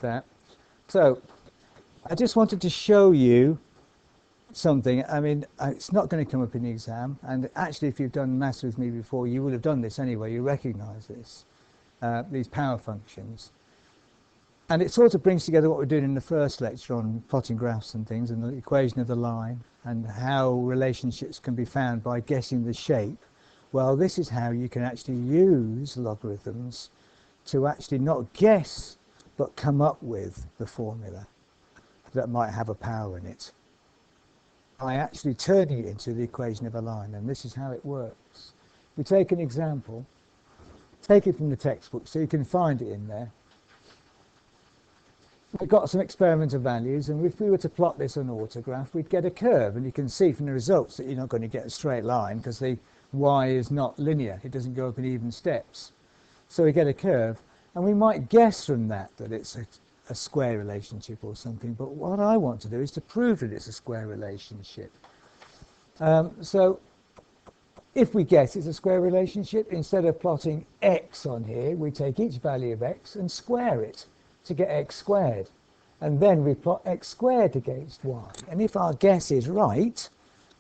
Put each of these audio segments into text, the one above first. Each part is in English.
that. So I just wanted to show you something. I mean, it's not going to come up in the exam, and actually if you've done maths with me before, you would have done this anyway. You recognize this, these power functions. And it sort of brings together what we're doing in the first lecture on plotting graphs and things, and the equation of the line, and how relationships can be found by guessing the shape. Well, this is how you can actually use logarithms to actually not guess, but come up with the formula that might have a power in it, by actually turning it into the equation of a line. And this is how it works. We take an example, take it from the textbook so you can find it in there. We've got some experimental values, and if we were to plot this on autograph, we'd get a curve, and you can see from the results that you're not going to get a straight line because the y is not linear. It doesn't go up in even steps. So we get a curve, and we might guess from that that it's a square relationship or something, but what I want to do is to prove that it's a square relationship. So if we guess it's a square relationship, instead of plotting x on here, we take each value of x and square it to get x squared, and then we plot x squared against y. And if our guess is right,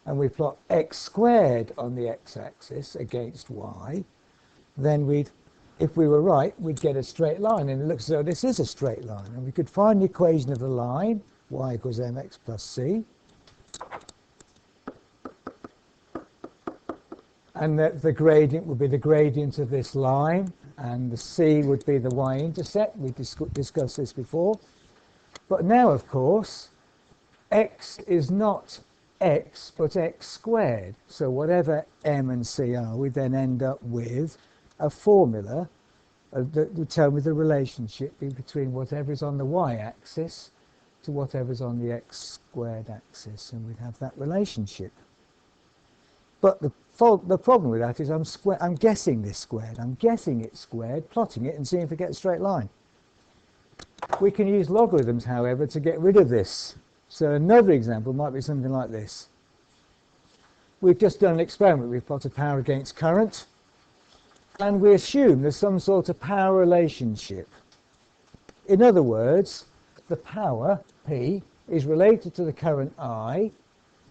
and we plot x squared on the x-axis against y, then if we were right, we'd get a straight line, and it looks as though this is a straight line. And we could find the equation of the line, y equals mx plus c, and the gradient would be the gradient of this line, and the c would be the y-intercept. We discussed this before. But now, of course, x is not x, but x squared. So whatever m and c are, we then end up with a formula that would tell me the relationship between whatever is on the y-axis to whatever is on the x squared axis, and we'd have that relationship. But the problem with that is I'm guessing this squared. I'm guessing it squared, plotting it, and seeing if I get a straight line. We can use logarithms, however, to get rid of this. So another example might be something like this. We've just done an experiment. We've plotted power against current, and we assume there's some sort of power relationship. In other words, the power, P, is related to the current I,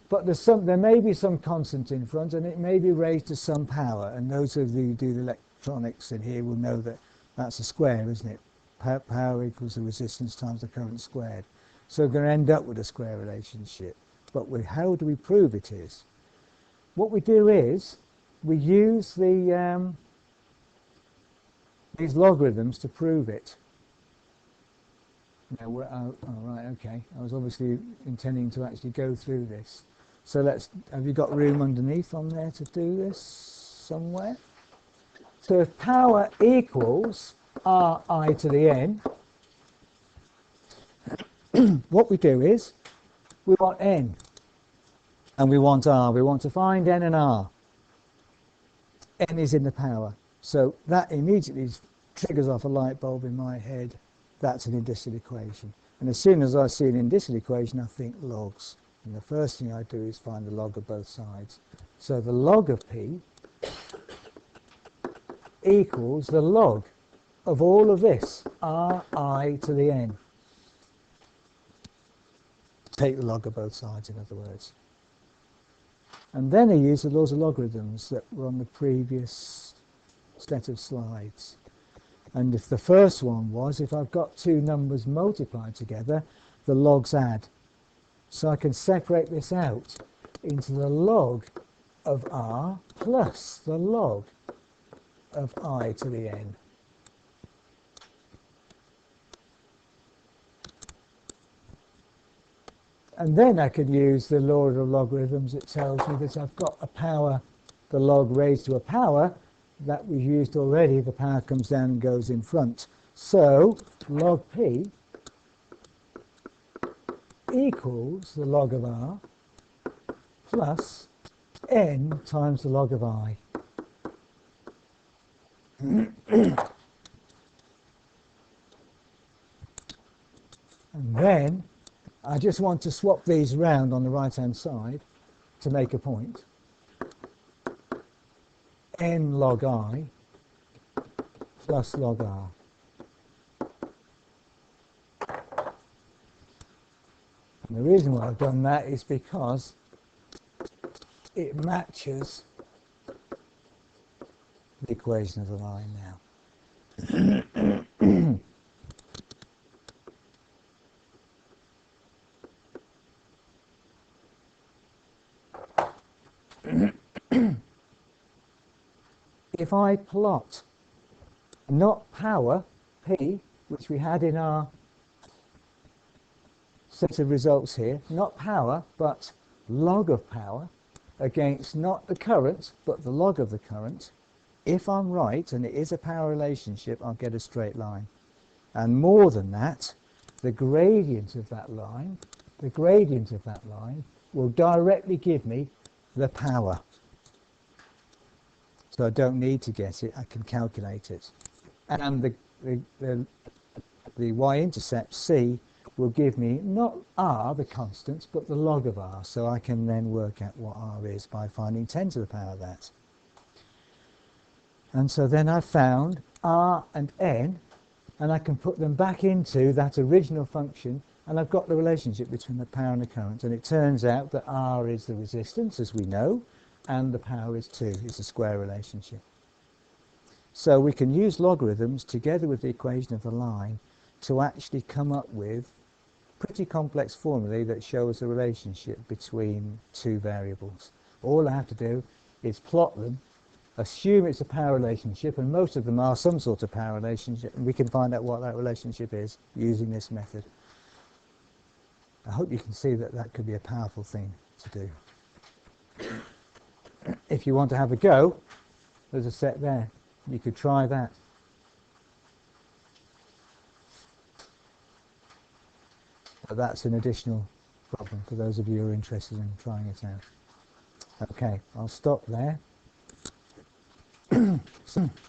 but there may be some constant in front, and it may be raised to some power. And those of you who do the electronics in here will know that that's a square, isn't it? Power equals the resistance times the current squared. So we're going to end up with a square relationship. But how do we prove it is? What we do is we use these logarithms to prove it. Now, oh, right, okay. I was obviously intending to actually go through this. So have you got room underneath on there to do this somewhere? So if power equals Ri to the n, what we do is we want n and we want r. We want to find n and r. N is in the power. So that immediately triggers off a light bulb in my head. That's an indicial equation. And as soon as I see an indicial equation, I think logs. And the first thing I do is find the log of both sides. So the log of P equals the log of all of this, Ri to the n. Take the log of both sides, in other words. And then I use the laws of logarithms that were on the previous set of slides. And if the first one was, if I've got two numbers multiplied together, the logs add. So I can separate this out into the log of r plus the log of I to the n. And then I can use the law of logarithms. It tells me that I've got a power, the log raised to a power, that we've used already. The power comes down and goes in front. So log P equals the log of r plus n times the log of I. And then I just want to swap these around on the right-hand side to make a point. N log I plus log r. And the reason why I've done that is because it matches the equation of the line now. If I plot not power, P, which we had in our set of results here, not power, but log of power, against not the current, but the log of the current, if I'm right, and it is a power relationship, I'll get a straight line. And more than that, the gradient of that line will directly give me the power. So I don't need to get it, I can calculate it. And the y-intercept, C, will give me not r, the constant, but the log of r. So I can then work out what r is by finding 10 to the power of that. And so then I've found r and n, and I can put them back into that original function, and I've got the relationship between the power and the current. And it turns out that r is the resistance, as we know, and the power is 2. It's a square relationship. So we can use logarithms together with the equation of the line to actually come up with pretty complex formulae that show us a relationship between two variables. All I have to do is plot them, assume it's a power relationship, and most of them are some sort of power relationship, and we can find out what that relationship is using this method. I hope you can see that that could be a powerful thing to do. If you want to have a go, there's a set there. You could try that. But that's an additional problem for those of you who are interested in trying it out. Okay, I'll stop there. So